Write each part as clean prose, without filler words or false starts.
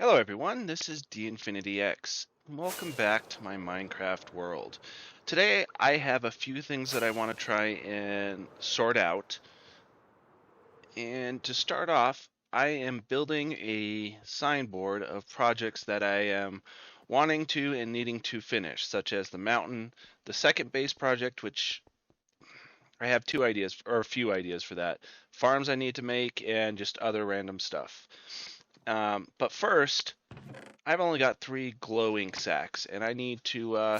Hello everyone, this is DInfinityX. Welcome back to my Minecraft world. Today I have a few things that I want to try and sort out. And to start off, I am building a signboard of projects that I am wanting to and needing to finish, such as the mountain, the second base project, which I have two ideas, or a few ideas for that, farms I need to make, and just other random stuff. But first, I've only got 3 glowing sacks, and I need to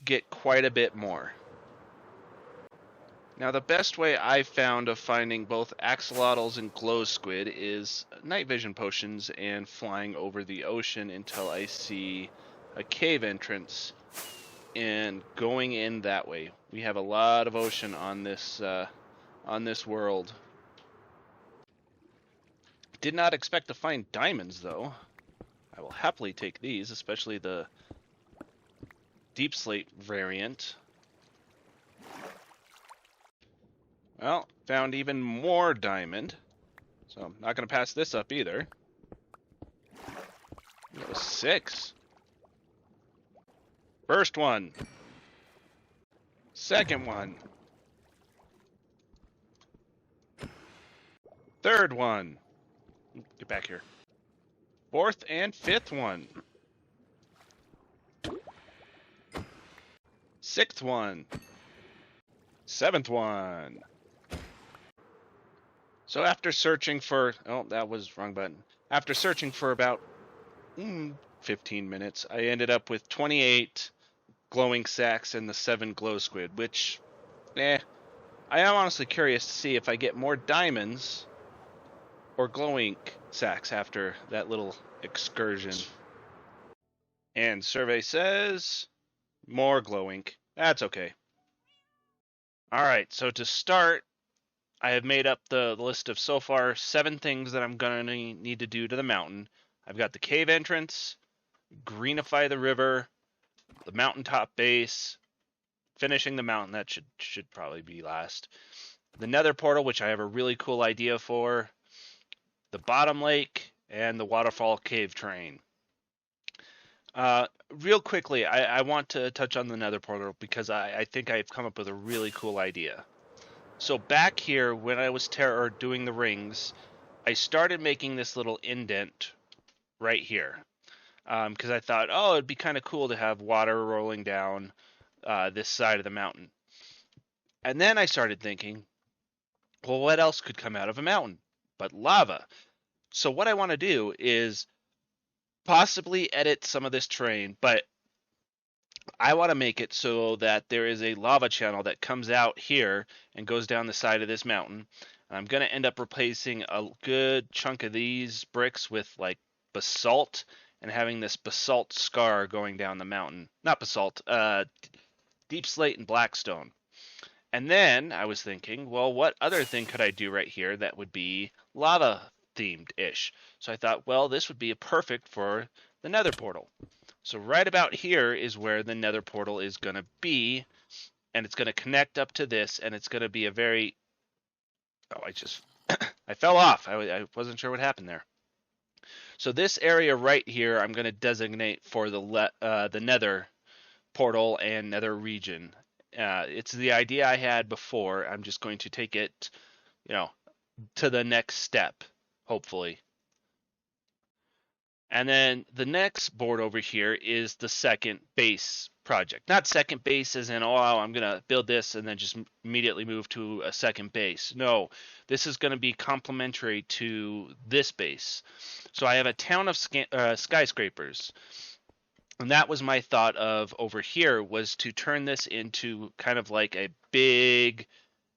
get quite a bit more. Now, the best way I've found of finding both axolotls and glow squid is night vision potions and flying over the ocean until I see a cave entrance and going in that way. We have a lot of ocean on this world. Did not expect to find diamonds though. I will happily take these, especially the deep slate variant. Well, found even more diamond. So I'm not going to pass this up either. That was 6. First one. Second one. Third one. Get back here. Fourth and fifth one. Sixth one. Seventh one. So after searching for... Oh, that was wrong button. After searching for about 15 minutes, I ended up with 28 glowing sacks and the 7 glow squid, which... I am honestly curious to see if I get more diamonds or glowing sacks after that little excursion. And survey says more glowing. That's okay. Alright, so to start, I have made up the list of so far 7 things that I'm going to need to do to the mountain. I've got the cave entrance, greenify the river, the mountaintop base, finishing the mountain, that should probably be last. The nether portal, which I have a really cool idea for, the bottom lake, and the waterfall cave train. Real quickly, I want to touch on the nether portal because I think I've come up with a really cool idea. So back here, when I was doing the rings, I started making this little indent right here. Because I thought, oh, it'd be kind of cool to have water rolling down this side of the mountain. And then I started thinking, well, what else could come out of a mountain but lava? So what I want to do is possibly edit some of this terrain, but I want to make it so that there is a lava channel that comes out here and goes down the side of this mountain. I'm going to end up replacing a good chunk of these bricks with like basalt and having this basalt scar going down the mountain. Not basalt, deep slate and blackstone. And then I was thinking, well, what other thing could I do right here that would be lava themed-ish? So I thought, well, this would be perfect for the nether portal. So right about here is where the nether portal is going to be, and it's going to connect up to this, and it's going to be a very... Oh, I fell off. I wasn't sure what happened there. So this area right here, I'm going to designate for the nether portal and nether region. It's the idea I had before. I'm just going to take it, to the next step, hopefully. And then the next board over here is the second base project. Not second base as in, oh, I'm going to build this and then just immediately move to a second base. No, this is going to be complementary to this base. So I have a town of skyscrapers. And that was my thought of over here, was to turn this into kind of like a big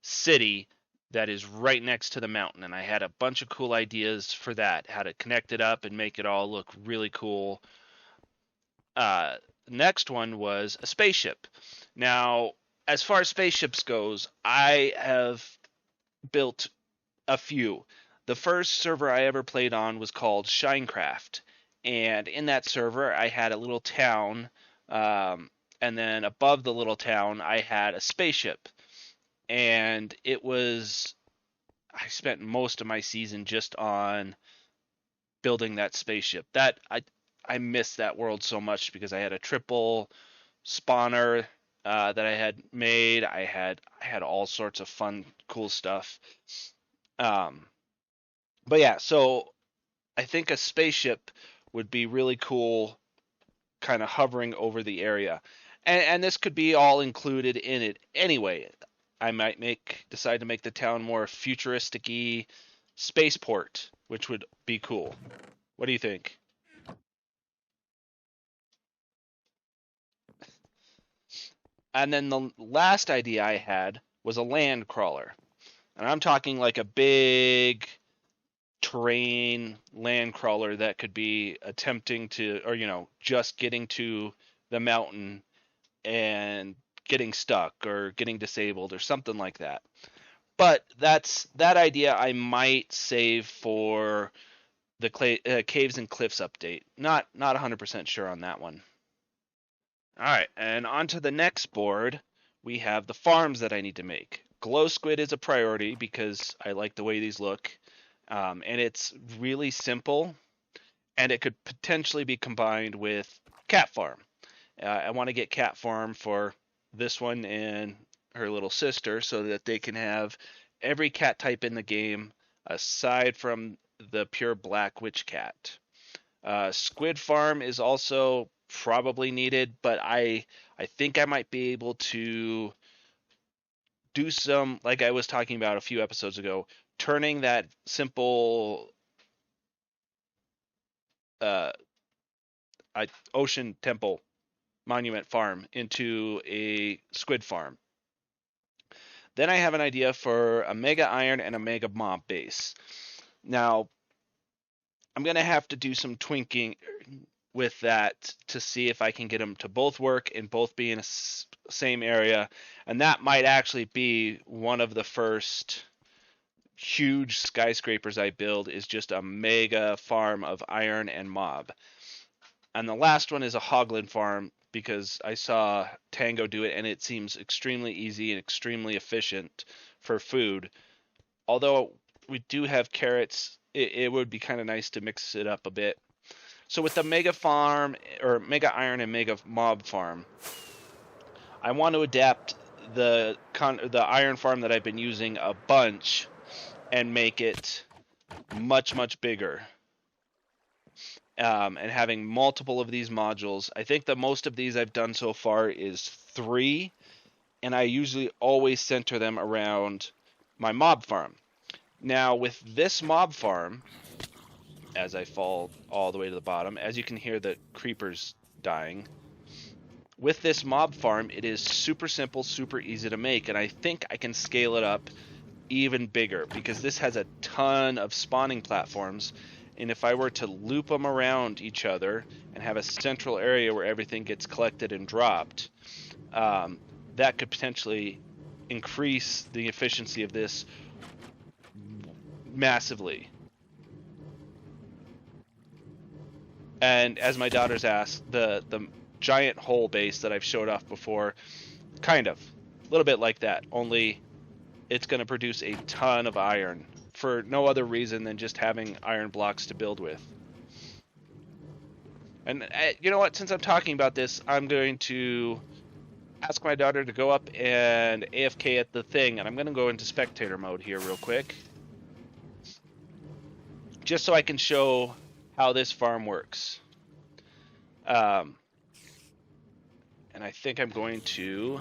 city that is right next to the mountain. And I had a bunch of cool ideas for that, how to connect it up and make it all look really cool. Next one was a spaceship. Now, as far as spaceships goes, I have built a few. The first server I ever played on was called Shinecraft. And in that server, I had a little town, and then above the little town, I had a spaceship. And I spent most of my season just on building that spaceship. That I miss that world so much because I had a triple spawner that I had made. I had all sorts of fun, cool stuff. Um, but yeah, so I think a spaceship would be really cool, kind of hovering over the area, and this could be all included in it anyway. I might decide to make the town more futuristic-y spaceport, which would be cool. What do you think? And then the last idea I had was a land crawler. And I'm talking like a big terrain land crawler that could be attempting to, or, just getting to the mountain and getting stuck or getting disabled or something like that. But that idea I might save for the Caves and Cliffs update. Not 100% sure on that one. All right, and on to the next board, we have the farms that I need to make. Glow squid is a priority because I like the way these look, and it's really simple, and it could potentially be combined with cat farm. I want to get cat farm for this one and her little sister so that they can have every cat type in the game aside from the pure black witch cat. Squid farm is also probably needed, but I think I might be able to do some, like I was talking about a few episodes ago, turning that simple uh, ocean temple monument farm into a squid farm. Then I have an idea for a mega iron and a mega mob base. Now, I'm going to have to do some twinking with that to see if I can get them to both work and both be in a same area. And that might actually be one of the first huge skyscrapers I build, is just a mega farm of iron and mob. And the last one is a hoglin farm because I saw Tango do it and it seems extremely easy and extremely efficient for food. Although we do have carrots, it would be kind of nice to mix it up a bit. So with the mega farm, or mega iron and mega mob farm, I want to adapt the iron farm that I've been using a bunch and make it much, much bigger. And having multiple of these modules. I think the most of these I've done so far is 3, and I usually always center them around my mob farm. Now with this mob farm, as I fall all the way to the bottom, as you can hear the creepers dying, with this mob farm it is super simple, super easy to make, and I think I can scale it up even bigger because this has a ton of spawning platforms. And if I were to loop them around each other and have a central area where everything gets collected and dropped, that could potentially increase the efficiency of this massively. And as my daughters asked, the giant hole base that I've showed off before, kind of, a little bit like that, only it's going to produce a ton of iron for no other reason than just having iron blocks to build with. And you know what? Since I'm talking about this, I'm going to ask my daughter to go up and AFK at the thing, and I'm going to go into spectator mode here real quick, just so I can show how this farm works. And I think I'm going to...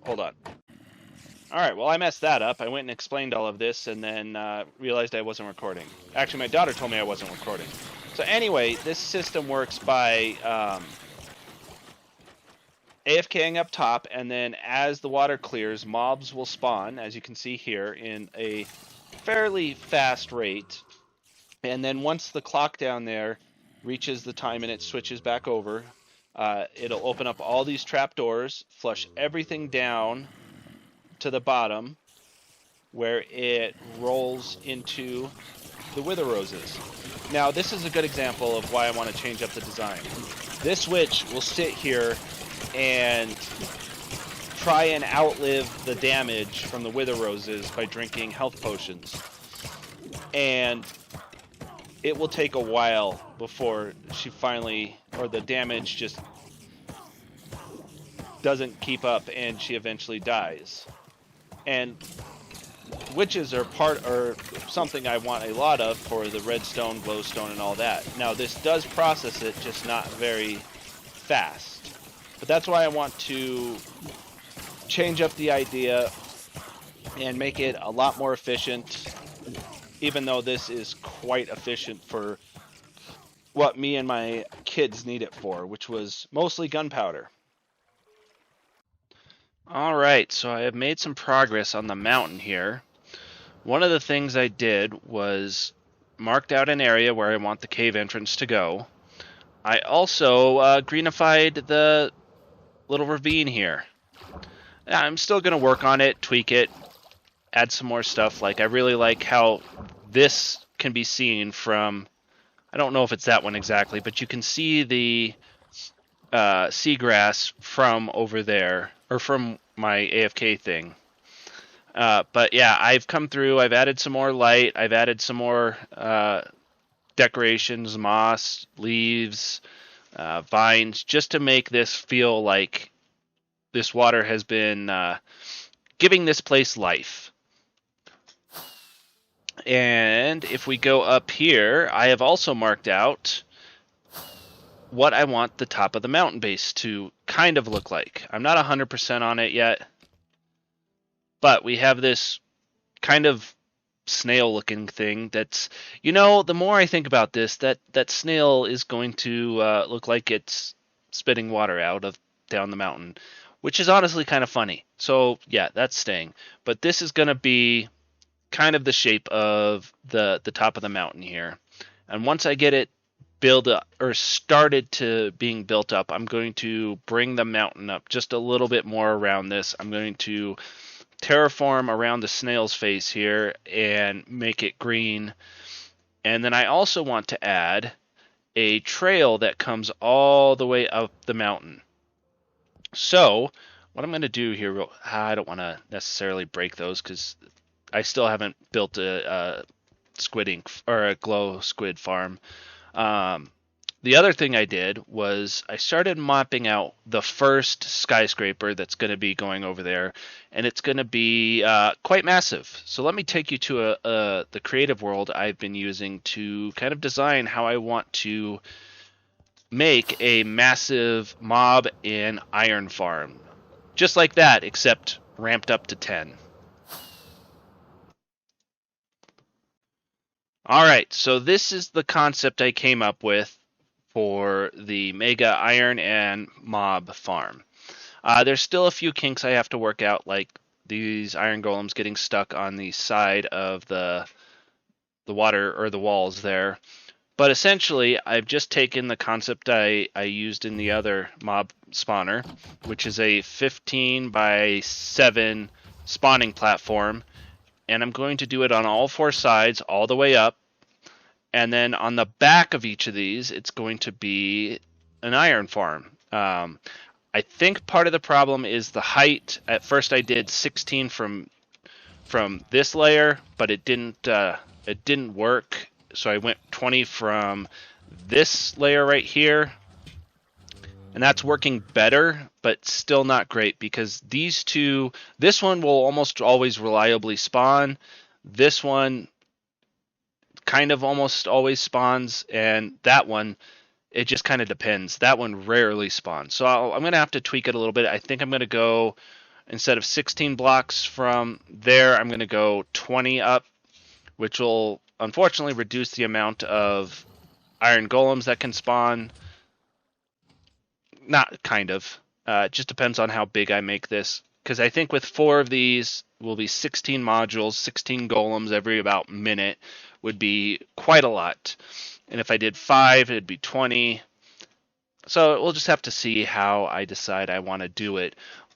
Hold on. Alright, well I messed that up. I went and explained all of this and then realized I wasn't recording. Actually, my daughter told me I wasn't recording. So anyway, this system works by AFKing up top, and then as the water clears, mobs will spawn, as you can see here, in a fairly fast rate. And then once the clock down there reaches the time and it switches back over, it'll open up all these trapdoors, flush everything down to the bottom, where it rolls into the wither roses. Now, this is a good example of why I want to change up the design. This witch will sit here and try and outlive the damage from the wither roses by drinking health potions. and it will take a while before she finally, or the damage just doesn't keep up and she eventually dies. And witches are something I want a lot of for the redstone, glowstone, and all that. Now this does process it, just not very fast. But that's why I want to change up the idea and make it a lot more efficient, even though this is quite efficient for what me and my kids need it for, which was mostly gunpowder. Alright, so I have made some progress on the mountain here. One of the things I did was marked out an area where I want the cave entrance to go. I also greenified the little ravine here. I'm still going to work on it, tweak it, add some more stuff. Like, I really like how this can be seen from, I don't know if it's that one exactly, but you can see the seagrass from over there, or from my AFK thing. But yeah, I've come through, I've added some more light, I've added some more decorations, moss, leaves, vines, just to make this feel like this water has been giving this place life. And if we go up here, I have also marked out what I want the top of the mountain base to kind of look like. I'm not 100% on it yet, but we have this kind of snail-looking thing that's, you know, the more I think about this, that snail is going to look like it's spitting water out of down the mountain, which is honestly kind of funny. So yeah, that's staying. But this is going to be kind of the shape of the top of the mountain here. And once I get it built up, or started to being built up, I'm going to bring the mountain up just a little bit more around this. I'm going to terraform around the snail's face here and make it green. And then I also want to add a trail that comes all the way up the mountain. So what I'm going to do here, I don't want to necessarily break those because I still haven't built a squid ink or a glow squid farm. The other thing I did was I started mapping out the first skyscraper that's going to be going over there, and it's going to be quite massive. So let me take you to the creative world I've been using to kind of design how I want to make a massive mob and iron farm. Just like that, except ramped up to 10. Alright, so this is the concept I came up with for the Mega Iron and Mob farm. There's still a few kinks I have to work out, like these iron golems getting stuck on the side of the water or the walls there. But essentially, I've just taken the concept I used in the other mob spawner, which is a 15 by 7 spawning platform, and I'm going to do it on all 4 sides, all the way up. And then on the back of each of these, it's going to be an iron farm. I think part of the problem is the height. At first, I did 16 from this layer, but it didn't work. So I went 20 from this layer right here, and that's working better, but still not great because these two. This one will almost always reliably spawn. This one kind of almost always spawns, and that one, it just kind of depends. That one rarely spawns. So I'm going to have to tweak it a little bit. I think I'm going to go, instead of 16 blocks from there, I'm going to go 20 up, which will unfortunately reduce the amount of iron golems that can spawn. Not kind of. It just depends on how big I make this. Because I think with 4 of these will be 16 modules, 16 golems every about minute would be quite a lot. And if I did 5, it'd be 20. So we'll just have to see how I decide I want to do it.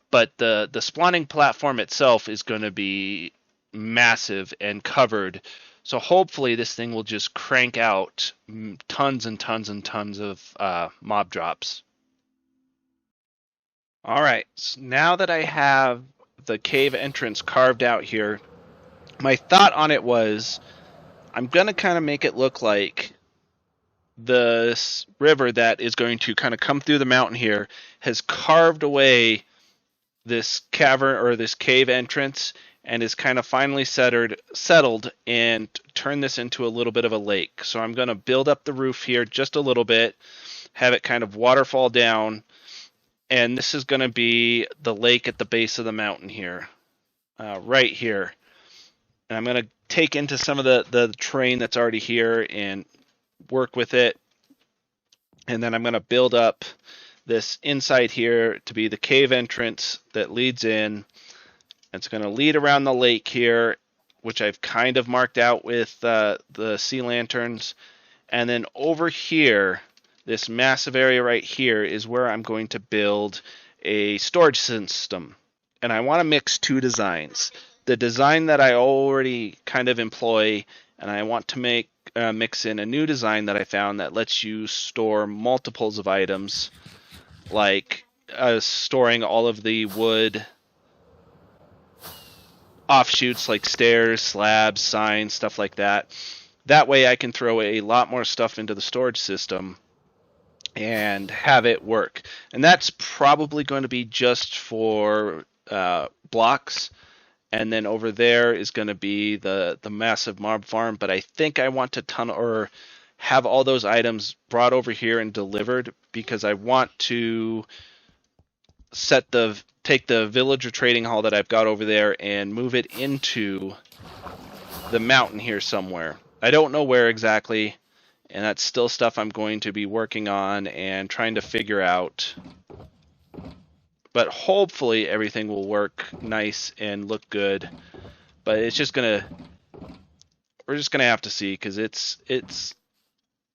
But the spawning platform itself is going to be massive and covered. So hopefully this thing will just crank out tons and tons and tons of mob drops. Alright, so now that I have the cave entrance carved out here, my thought on it was I'm going to kind of make it look like this river that is going to kind of come through the mountain here has carved away this cavern or this cave entrance and is kind of finally settled and turn this into a little bit of a lake. So I'm going to build up the roof here just a little bit, have it kind of waterfall down, and this is going to be the lake at the base of the mountain here, right here. And I'm going to take into some of the terrain that's already here and work with it. And then I'm going to build up this inside here to be the cave entrance that leads in. It's going to lead around the lake here, which I've kind of marked out with the sea lanterns. And then over here, this massive area right here is where I'm going to build a storage system. And I want to mix two designs. The design that I already kind of employ, and I want to mix in a new design that I found that lets you store multiples of items, like storing all of the wood offshoots like stairs, slabs, signs, stuff like that. That way I can throw a lot more stuff into the storage system and have it work. And that's probably going to be just for blocks. And then over there is going to be the massive mob farm. But I think I want to tunnel or have all those items brought over here and delivered, because I want to take the villager trading hall that I've got over there and move it into the mountain here somewhere. I don't know where exactly, and that's still stuff I'm going to be working on and trying to figure out. But hopefully everything will work nice and look good. But we're just gonna have to see, because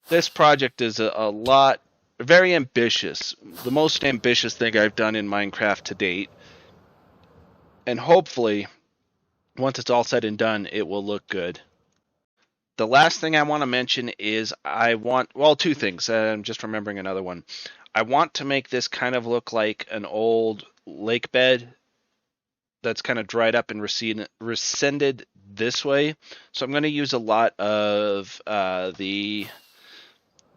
this project is a lot, very ambitious. The most ambitious thing I've done in Minecraft to date. And hopefully, once it's all said and done, it will look good. The last thing I want to mention is two things. I'm just remembering another one. I want to make this kind of look like an old lake bed that's kind of dried up and rescinded this way. So I'm going to use a lot of the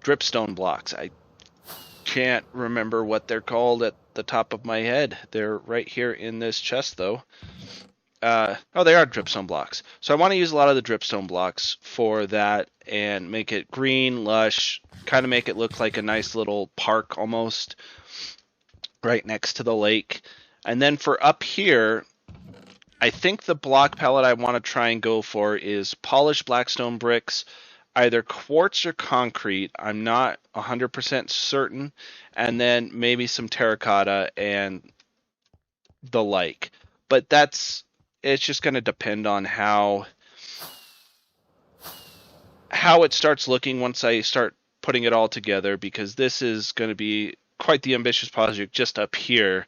dripstone blocks. I can't remember what they're called at the top of my head. They're right here in this chest, though. They are dripstone blocks. So I want to use a lot of the dripstone blocks for that and make it green, lush, kind of make it look like a nice little park almost right next to the lake. And then for up here, I think the block palette I want to try and go for is polished blackstone bricks, either quartz or concrete. I'm not 100% certain. And then maybe some terracotta and the like. But it's just going to depend on how it starts looking once I start putting it all together, because this is going to be quite the ambitious project just up here,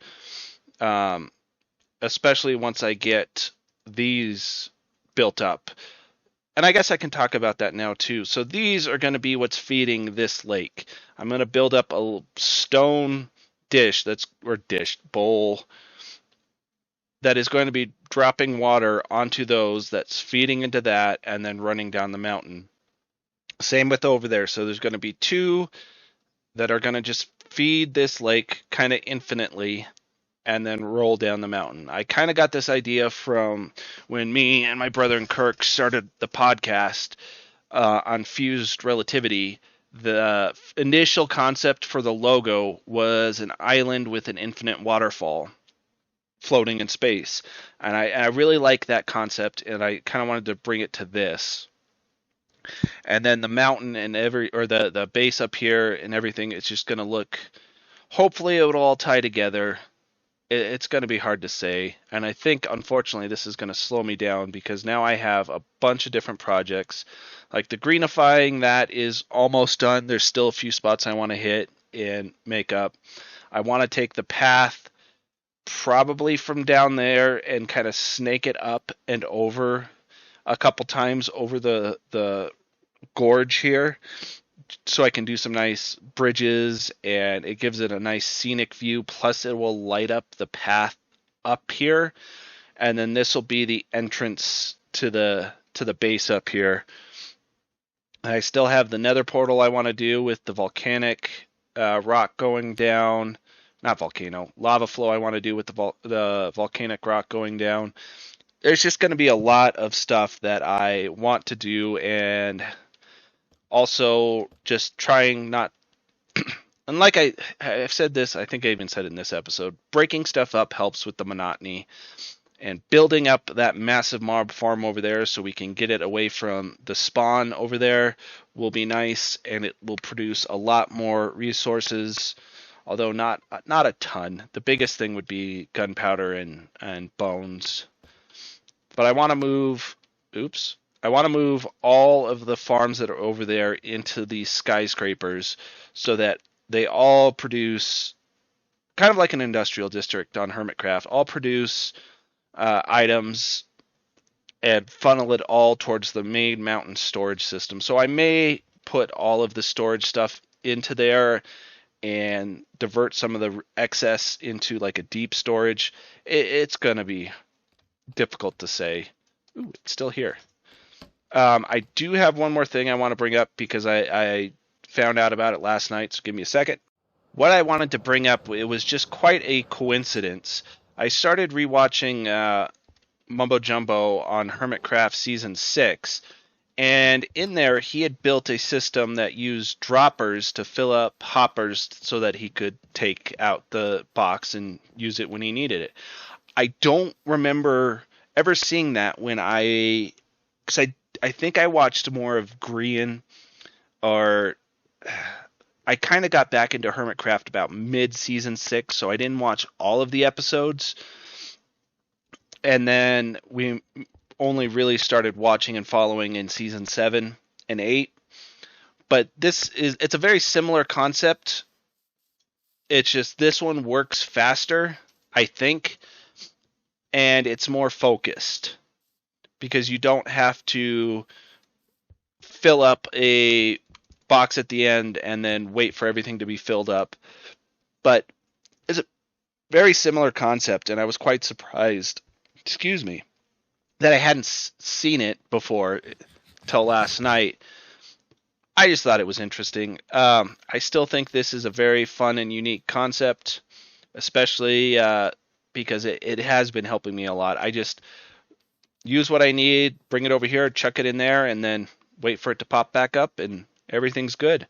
especially once I get these built up. And I guess I can talk about that now too. So these are going to be what's feeding this lake. I'm going to build up a stone bowl that is going to be dropping water onto those, that's feeding into that and then running down the mountain. Same with over there. So there's going to be two that are going to just feed this lake kind of infinitely and then roll down the mountain. I kind of got this idea from when me and my brother and Kirk started the podcast on fused relativity. The initial concept for the logo was an island with an infinite waterfall floating in space, and I really like that concept, and I kind of wanted to bring it to this. And then the mountain and the base up here and everything, it's just going to look, hopefully it will all tie together. It's going to be hard to say, and I think unfortunately this is going to slow me down, because now I have a bunch of different projects. Like the greenifying, that is almost done. There's still a few spots I want to hit and make up. I want to take the path probably from down there and kind of snake it up and over a couple times over the gorge here, so I can do some nice bridges, and it gives it a nice scenic view, plus it will light up the path up here, and then this will be the entrance to the base up here. I still have the nether portal I want to do with the volcanic rock going down. Not volcano, lava flow I want to do with the volcanic rock going down. There's just going to be a lot of stuff that I want to do, and also just trying not. And like I've said this, I think I even said it in this episode, breaking stuff up helps with the monotony, and building up that massive mob farm over there so we can get it away from the spawn over there will be nice, and it will produce a lot more resources, although not a ton. The biggest thing would be gunpowder and bones. But I want to move. Oops. I want to move all of the farms that are over there into these skyscrapers so that they all produce, kind of like an industrial district on Hermitcraft, all produce items and funnel it all towards the main mountain storage system. So I may put all of the storage stuff into there and divert some of the excess into like a deep storage. It's going to be difficult to say. Ooh, it's still here. I do have one more thing I want to bring up because I found out about it last night, so give me a second. What I wanted to bring up, it was just quite a coincidence. I started rewatching Mumbo Jumbo on Hermitcraft Season 6, and in there he had built a system that used droppers to fill up hoppers so that he could take out the box and use it when he needed it. I don't remember ever seeing that when because I think I watched more of Green, or I kind of got back into Hermitcraft about mid-season 6, so I didn't watch all of the episodes. And then we only really started watching and following in season 7 and 8. But it's a very similar concept. It's just this one works faster, I think, and it's more focused because you don't have to fill up a box at the end and then wait for everything to be filled up. But it's a very similar concept, and I was quite surprised, that I hadn't seen it before till last night. I just thought it was interesting. I still think this is a very fun and unique concept, especially because it has been helping me a lot. I just use what I need, bring it over here, chuck it in there, and then wait for it to pop back up, and everything's good.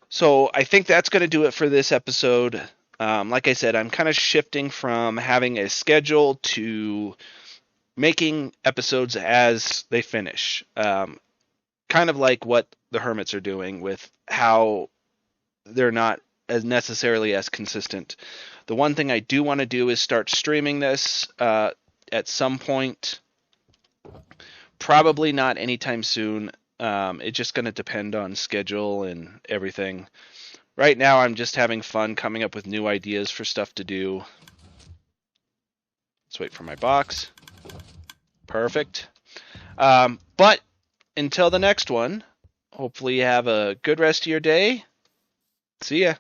So I think that's going to do it for this episode. Like I said, I'm kind of shifting from having a schedule to making episodes as they finish. Kind of like what the Hermits are doing with how they're not as necessarily as consistent. The one thing I do want to do is start streaming this at some point. Probably not anytime soon. It's just going to depend on schedule and everything. Right now, I'm just having fun coming up with new ideas for stuff to do. Let's wait for my box. Perfect. But until the next one, hopefully you have a good rest of your day. See ya.